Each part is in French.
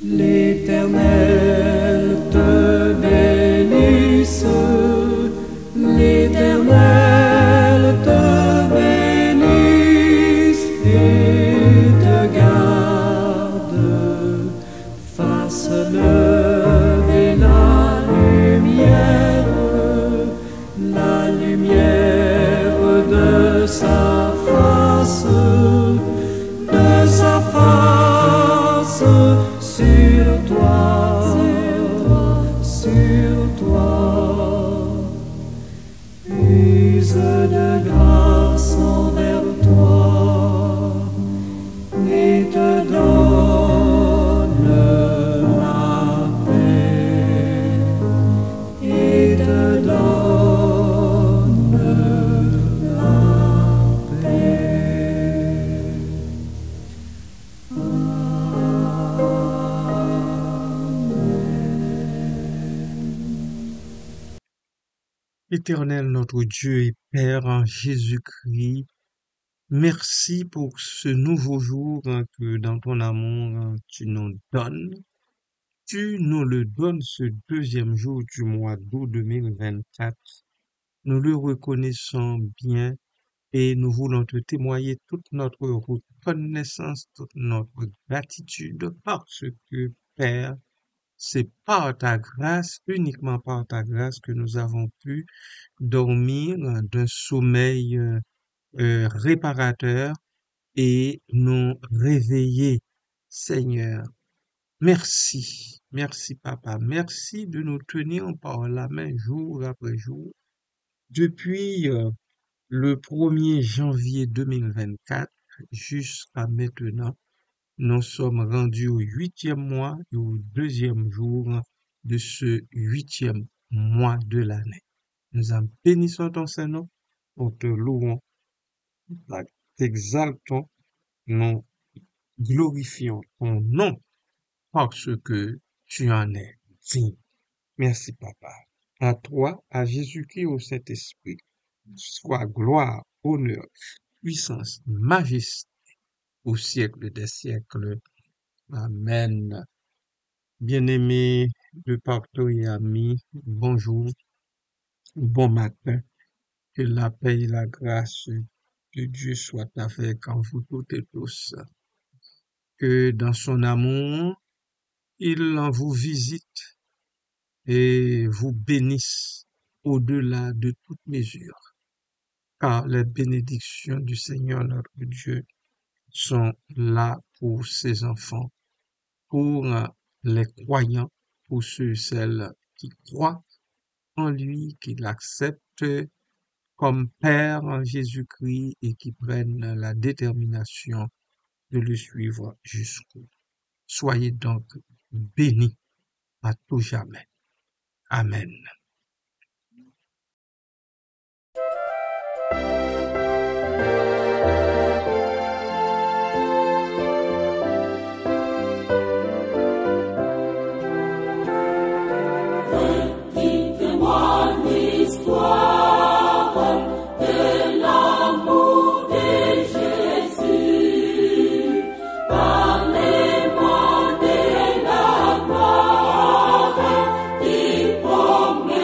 L'Éternel te bénisse, l'Éternel te bénisse et te garde, fasse lever la lumière de sa face sur toi, use de grâce envers toi et te donne la paix, et te donne la paix. Éternel notre Dieu et Père en Jésus-Christ, merci pour ce nouveau jour que dans ton amour tu nous donnes. Tu nous le donnes ce deuxième jour du mois d'août 2024. Nous le reconnaissons bien et nous voulons te témoigner toute notre reconnaissance, toute notre gratitude parce que, Père, c'est par ta grâce, uniquement par ta grâce que nous avons pu dormir d'un sommeil réparateur et nous réveiller, Seigneur. Merci, merci Papa, merci de nous tenir par la main jour après jour. Depuis le 1er janvier 2024 jusqu'à maintenant, nous sommes rendus au 8e mois et au 2e jour de ce 8e mois de l'année. Nous bénissons ton Saint-Nom, nous te louons, nous t'exaltons, nous glorifions ton nom parce que tu en es digne. Merci Papa. À toi, à Jésus-Christ, au Saint-Esprit, soit gloire, honneur, puissance, majesté au siècle des siècles. Amen. Bien-aimés de partout et amis, bonjour, bon matin, que la paix et la grâce de Dieu soient avec vous toutes et tous, que dans son amour, il vous visite et vous bénisse au-delà de toute mesure, car les bénédictions du Seigneur notre Dieu sont là pour ses enfants, pour les croyants, pour ceux et celles qui croient en lui, qui l'acceptent comme Père en Jésus-Christ et qui prennent la détermination de le suivre jusqu'au. Soyez donc bénis à tout jamais. Amen. Parlez-moi de la gloire, qui promène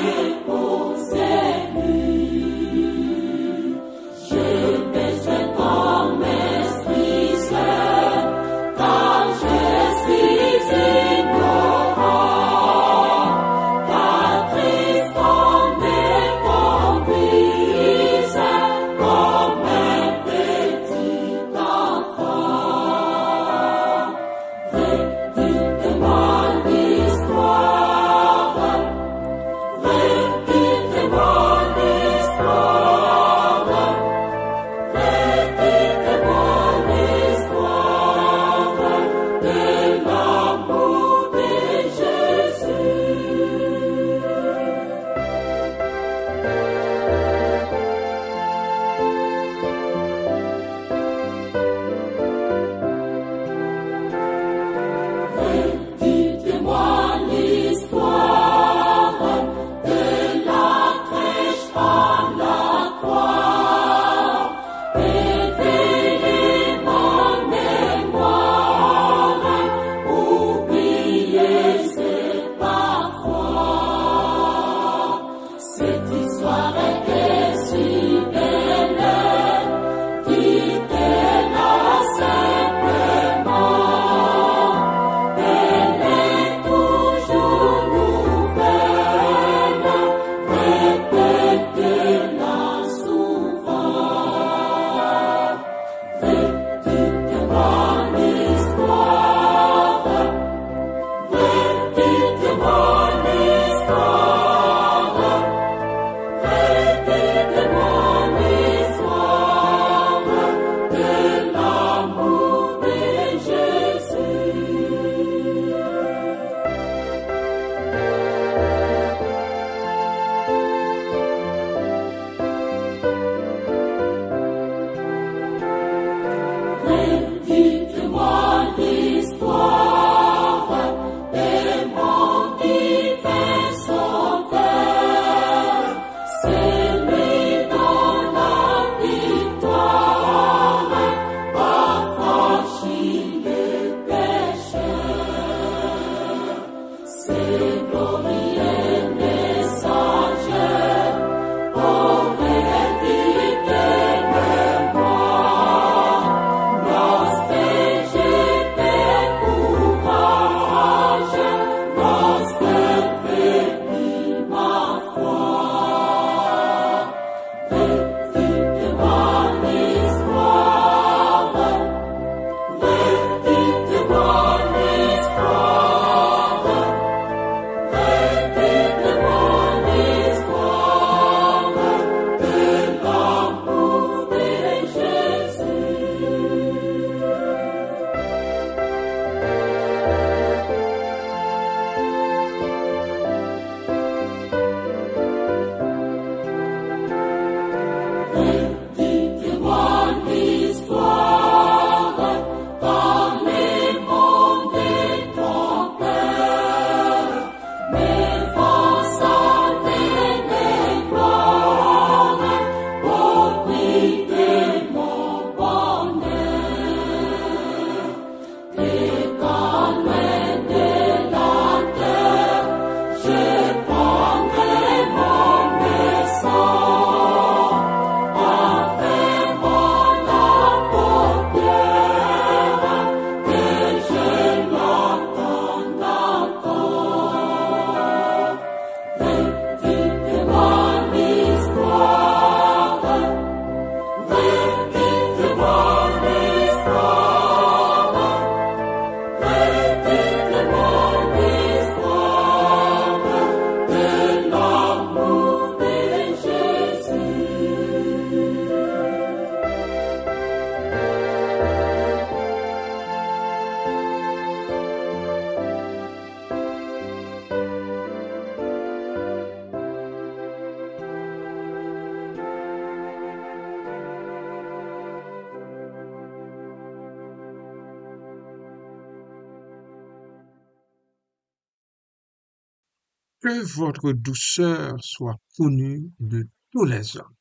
Que votre douceur soit connue de tous les hommes.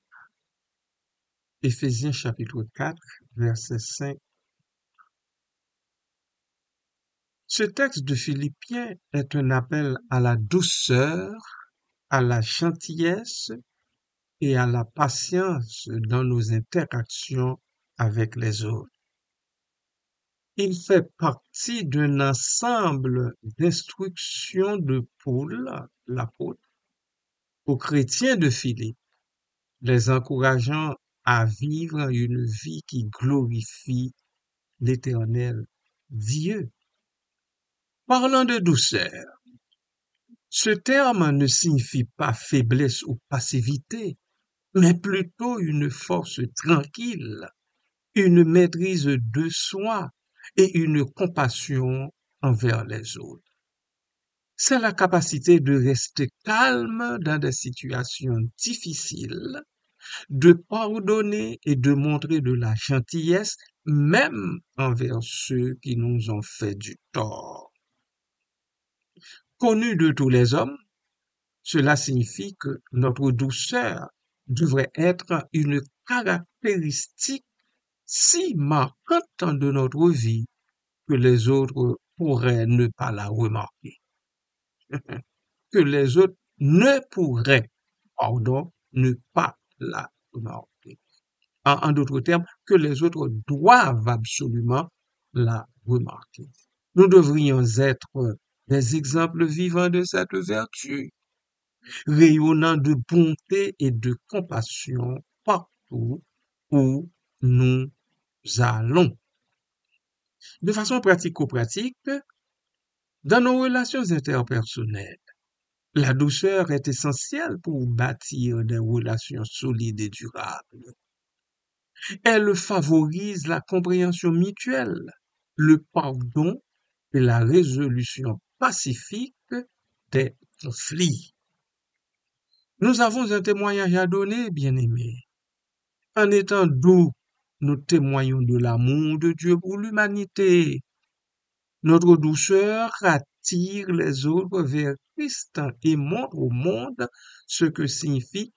Éphésiens chapitre 4, verset 5. Ce texte de Philippiens est un appel à la douceur, à la gentillesse et à la patience dans nos interactions avec les autres. Il fait partie d'un ensemble d'instructions de Paul, l'apôtre, aux chrétiens de Philippe, les encourageant à vivre une vie qui glorifie l'Éternel Dieu. Parlant de douceur, ce terme ne signifie pas faiblesse ou passivité, mais plutôt une force tranquille, une maîtrise de soi et une compassion envers les autres. C'est la capacité de rester calme dans des situations difficiles, de pardonner et de montrer de la gentillesse même envers ceux qui nous ont fait du tort. Connu de tous les hommes, cela signifie que notre douceur devrait être une caractéristique si marquante de notre vie que les autres pourraient ne pas la remarquer. Que les autres ne pourraient, ne pas la remarquer. En d'autres termes, que les autres doivent absolument la remarquer. Nous devrions être des exemples vivants de cette vertu, rayonnant de bonté et de compassion partout où nous allons. De façon pratico-pratique, dans nos relations interpersonnelles, la douceur est essentielle pour bâtir des relations solides et durables. Elle favorise la compréhension mutuelle, le pardon et la résolution pacifique des conflits. Nous avons un témoignage à donner, bien-aimés. En étant doux, nous témoignons de l'amour de Dieu pour l'humanité. Notre douceur attire les autres vers Christ et montre au monde ce que signifie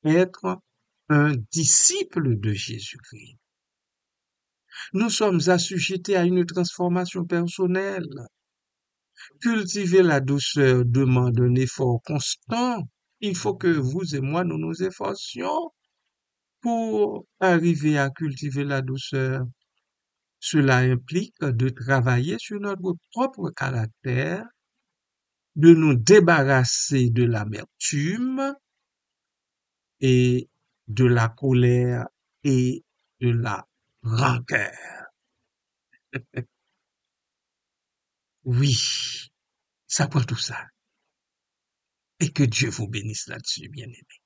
être un disciple de Jésus-Christ. Nous sommes assujettis à une transformation personnelle. Cultiver la douceur demande un effort constant. Il faut que vous et moi, nous nous efforcions pour arriver à cultiver la douceur. Cela implique de travailler sur notre propre caractère, de nous débarrasser de l'amertume et de la colère et de la rancœur. Oui, ça prend tout ça. Et que Dieu vous bénisse là-dessus, bien-aimés.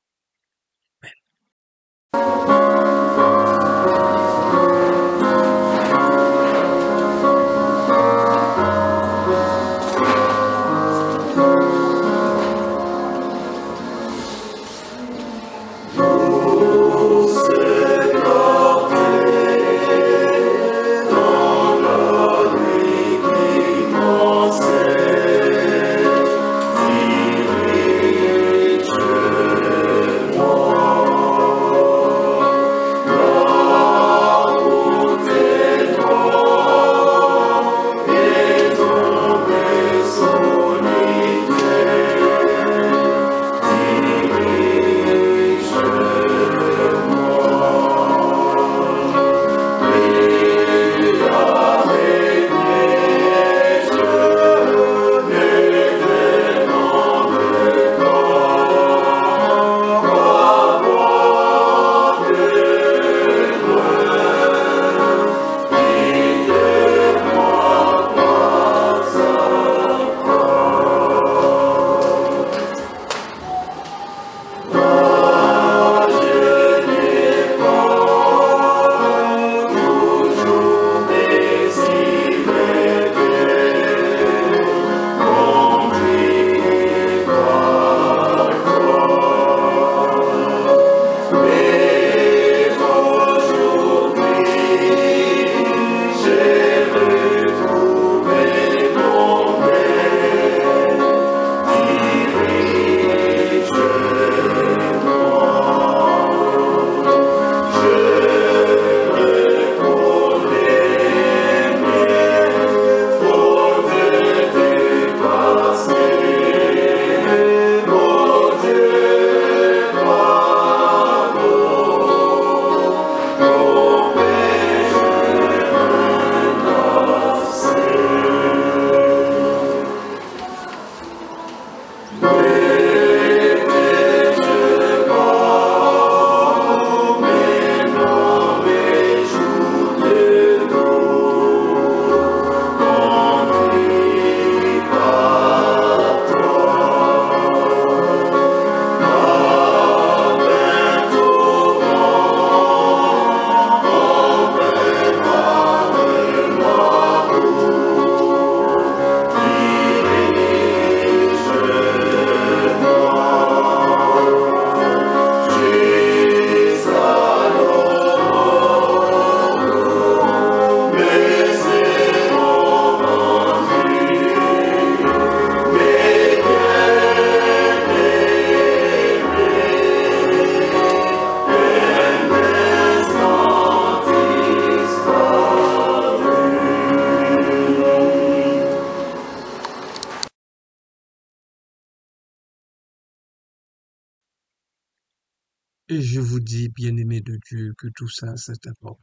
Et je vous dis, bien-aimés de Dieu, que tout ça, c'est important.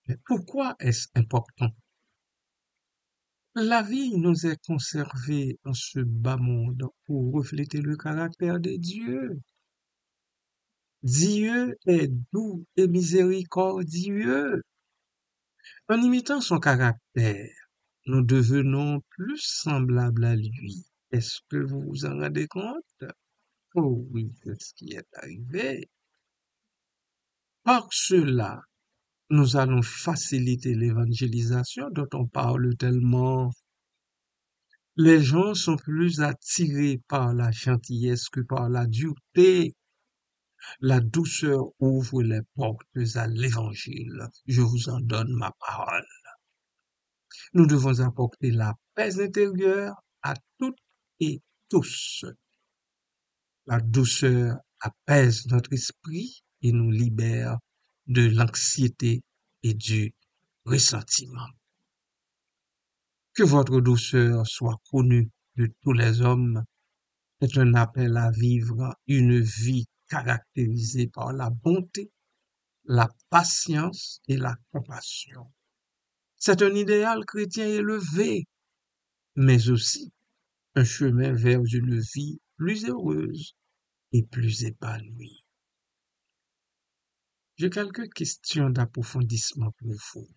Mais pourquoi est-ce important? La vie nous est conservée en ce bas monde pour refléter le caractère de Dieu. Dieu est doux et miséricordieux. En imitant son caractère, nous devenons plus semblables à lui. Est-ce que vous vous en rendez compte? Oh oui, c'est ce qui est arrivé. Par cela, nous allons faciliter l'évangélisation dont on parle tellement. Les gens sont plus attirés par la gentillesse que par la dureté. La douceur ouvre les portes à l'évangile. Je vous en donne ma parole. Nous devons apporter la paix intérieure à toutes et tous. La douceur apaise notre esprit et nous libère de l'anxiété et du ressentiment. Que votre douceur soit connue de tous les hommes est un appel à vivre une vie caractérisée par la bonté, la patience et la compassion. C'est un idéal chrétien élevé, mais aussi un chemin vers une vie plus heureuse et plus épanouie. J'ai quelques questions d'approfondissement pour vous.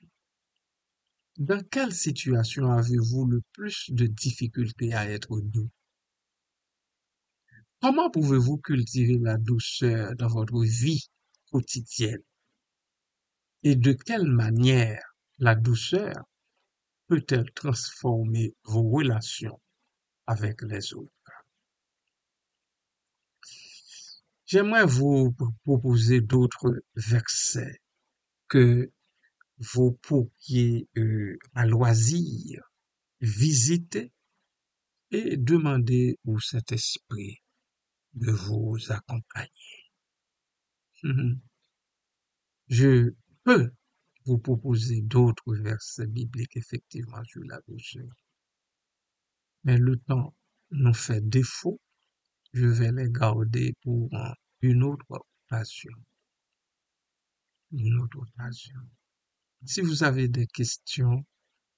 Dans quelle situation avez-vous le plus de difficultés à être doux? Comment pouvez-vous cultiver la douceur dans votre vie quotidienne? Et de quelle manière la douceur peut-elle transformer vos relations avec les autres? J'aimerais vous proposer d'autres versets que vous pourriez à loisir visiter et demander au Saint-Esprit de vous accompagner. Je peux vous proposer d'autres versets bibliques effectivement sur la douceur, mais le temps nous fait défaut. Je vais les garder pour une autre occasion. Une autre occasion. Si vous avez des questions,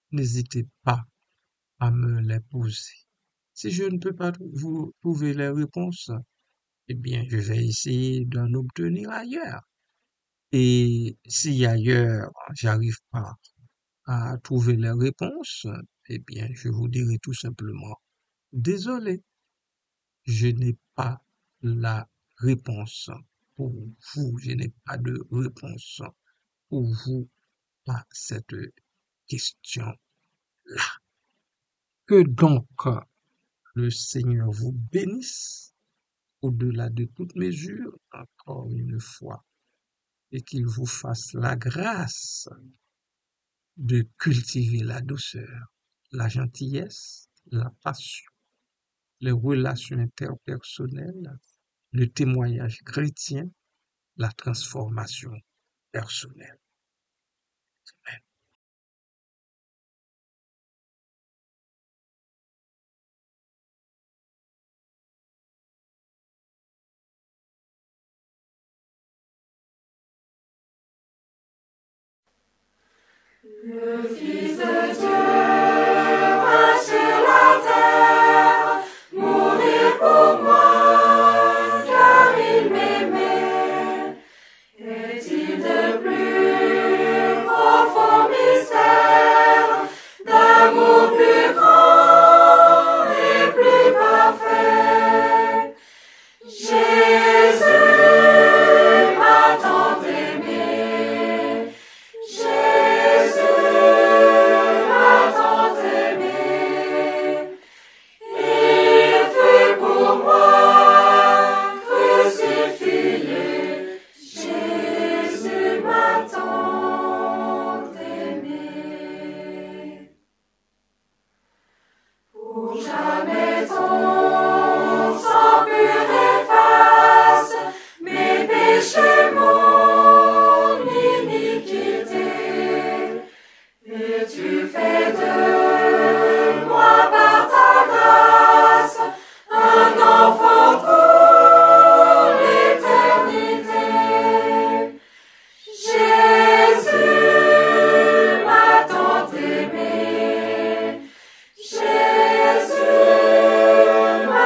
n'hésitez pas à me les poser. Si je ne peux pas vous trouver les réponses, eh bien, je vais essayer d'en obtenir ailleurs. Et si ailleurs, j'arrive pas à trouver les réponses, eh bien, je vous dirai tout simplement, désolé, je n'ai pas la réponse pour vous, je n'ai pas de réponse pour vous à cette question-là. Que donc le Seigneur vous bénisse au-delà de toute mesure, encore une fois, et qu'il vous fasse la grâce de cultiver la douceur, la gentillesse, la passion, les relations interpersonnelles, le témoignage chrétien, la transformation personnelle. Amen. Le Fils de Dieu vint sur la terre, mourir pour moi, car il m'aimait. Est-il de plus profond mystère, d'amour plus grand et plus parfait? Jésus m'a tant aimé. Jésus m'a tant aimé. Il fut pour moi crucifié. Jésus m'a tant aimé. Pour jamais ton sang pur efface mes péchés, mon iniquité. Et tu fais de moi par ta grâce un enfant pour l'éternité. Jésus m'a tant aimé. Jésus m'a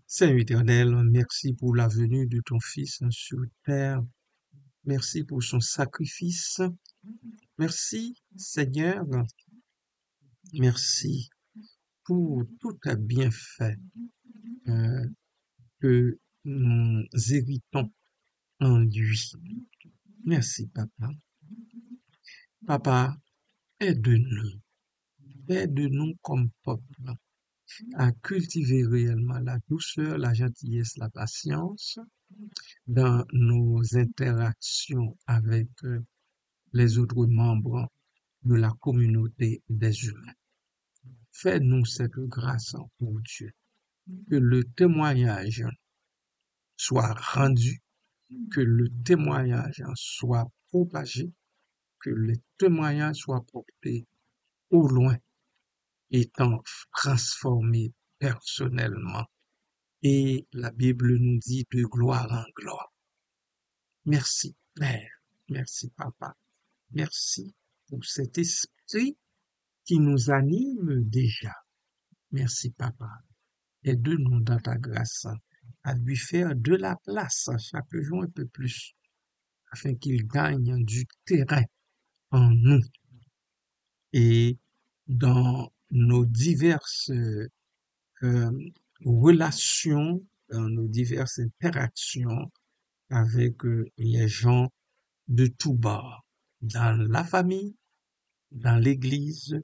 Seigneur éternel, merci pour la venue de ton Fils sur terre. Merci pour son sacrifice. Merci, Seigneur. Merci pour tout tes bienfaits euh, que nous héritons en lui. Merci, Papa. Papa, aide-nous. Aide-nous comme peuple à cultiver réellement la douceur, la gentillesse, la patience dans nos interactions avec les autres membres de la communauté des humains. Fais-nous cette grâce, ô Dieu, que le témoignage soit rendu, que le témoignage soit propagé, que le témoignage soit porté au loin, étant transformé personnellement. Et la Bible nous dit de gloire en gloire. Merci, Père. Merci, Papa. Merci pour cet esprit qui nous anime déjà. Merci, Papa. Aide-nous dans ta grâce à lui faire de la place chaque jour un peu plus, afin qu'il gagne du terrain en nous et dans nos diverses relations, dans nos diverses interactions avec les gens de tous bords, dans la famille, dans l'Église,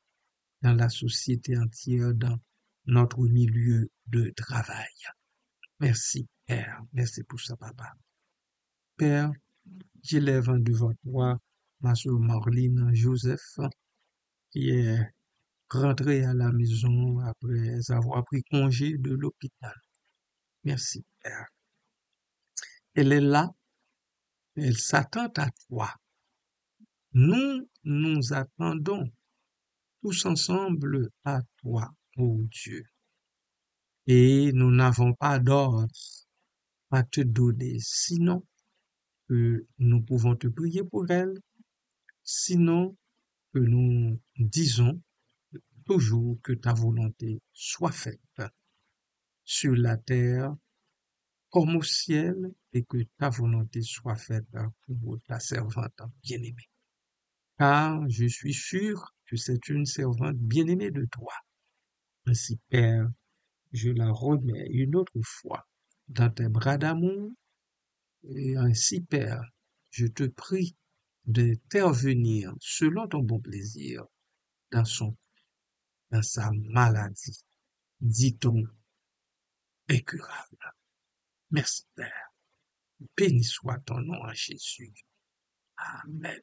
dans la société entière, dans notre milieu de travail. Merci, Père. Merci pour ça, Papa. Père, j'élève devant toi ma soeur Marlene Joseph, qui est rentrée à la maison après avoir pris congé de l'hôpital. Merci, Père. Elle est là, elle s'attend à toi. Nous nous attendons tous ensemble à toi, ô Dieu. Et nous n'avons pas d'ordre à te donner, sinon que nous pouvons te prier pour elle, sinon que nous disons toujours que ta volonté soit faite sur la terre comme au ciel et que ta volonté soit faite pour ta servante bien-aimée. Car je suis sûr que c'est une servante bien-aimée de toi. Ainsi, Père, je la remets une autre fois dans tes bras d'amour. Et ainsi, Père, je te prie d'intervenir selon ton bon plaisir dans sa maladie, dit-on, incurable. Merci, Père. Béni soit ton nom à Jésus. Amen.